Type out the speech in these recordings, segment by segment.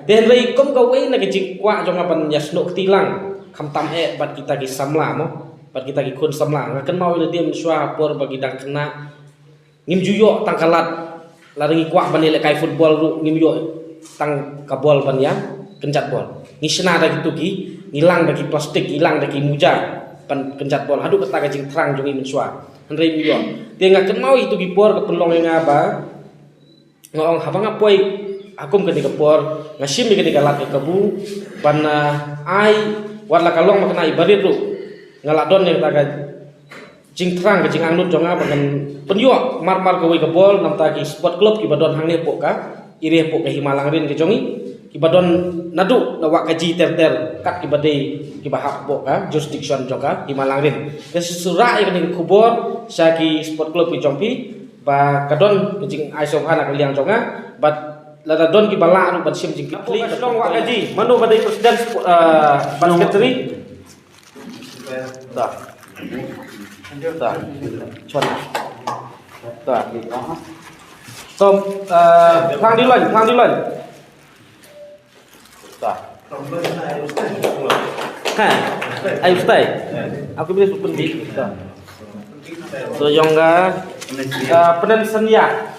Then ray kom ka way na kajing kwa jong apan yasno ktilang kham tam bat kita ki samla mo bat kita ki kun samla ngakan mau le dia mensua por bagi dang kena ngim juyo tang kalat larangi kwa ban le kai football ru ngim yo tang kabol ban ya kencat bol ngisna da gitu ki ngilang bagi plastik hilang bagi muja pan kencat bol hadu kata kajing terang jongi mensua ray yo dia ngakan mau itu ki por ke pelong ngaba ngong habang apoi akum ke dikapor ngasim ke dikalat ke kebu pana ai warla kalong makna ibarit ru ngaladon yang taga jing terang ke jing angnut jonga bagan penyo mar-mar ke bol nam tagi sport club ki badon hangne poka ire pok ke Himalang rin ke jongi ki badon nadu nawak kaji ter-ter kat ki badai ki bahap poka jurisdiction joka Himalang rin ke susura ke kubor saki sport club ki jongpi ba kadon ke jing ai songha nak liang jonga bat lada don ki bala anu ban sim jing kli long wa gaji manu badai presiden ban secretary dah dah chon dah so phang đi lên dah ha ayo stay aku bisa penting so yang penen senia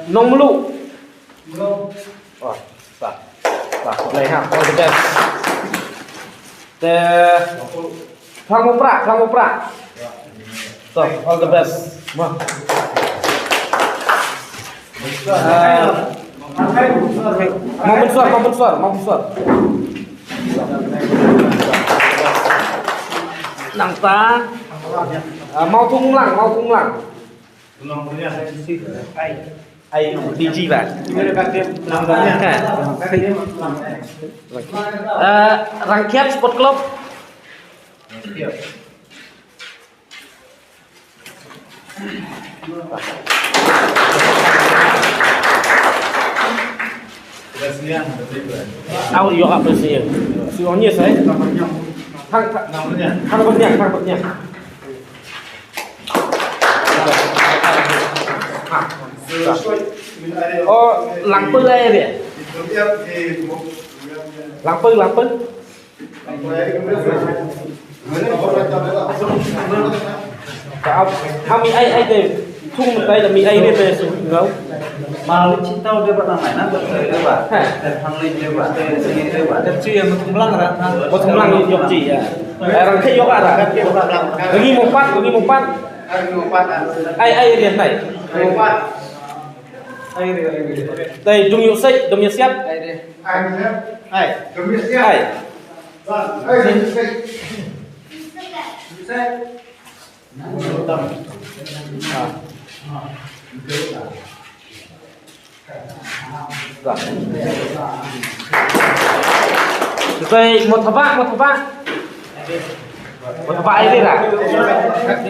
nong melu oh tak boleh ha all the best the Klang opera so all the best mah mau besar nang ta mau thung lang ai DG lah Rakyat Sport Club Aku yo apa sih? Sionya saya. Kang bernya. Oh, lampu air ya? Lampu. Kami ai deh, thung một tay là mi ai deh sungau. Malu cinta udah pernah mainan betul pak? Thằng linh dia pak, sini dia pak. Tapi yang berkembang kan? Berkembang di Jogja ya. Orang ke Jogja ada. Lagi mumpat. Ai dia tay. Mumpat. Tay dung yuk say, dom siap. Ai. Rồi một thapa ini lah.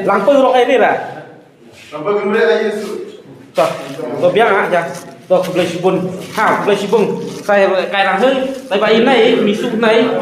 Lampu rok ini lah. Lampu kemudian aja su. Tuh biang aja. Tuh beli sibung. Saya kayak langsung. Tapi ini misuk naik.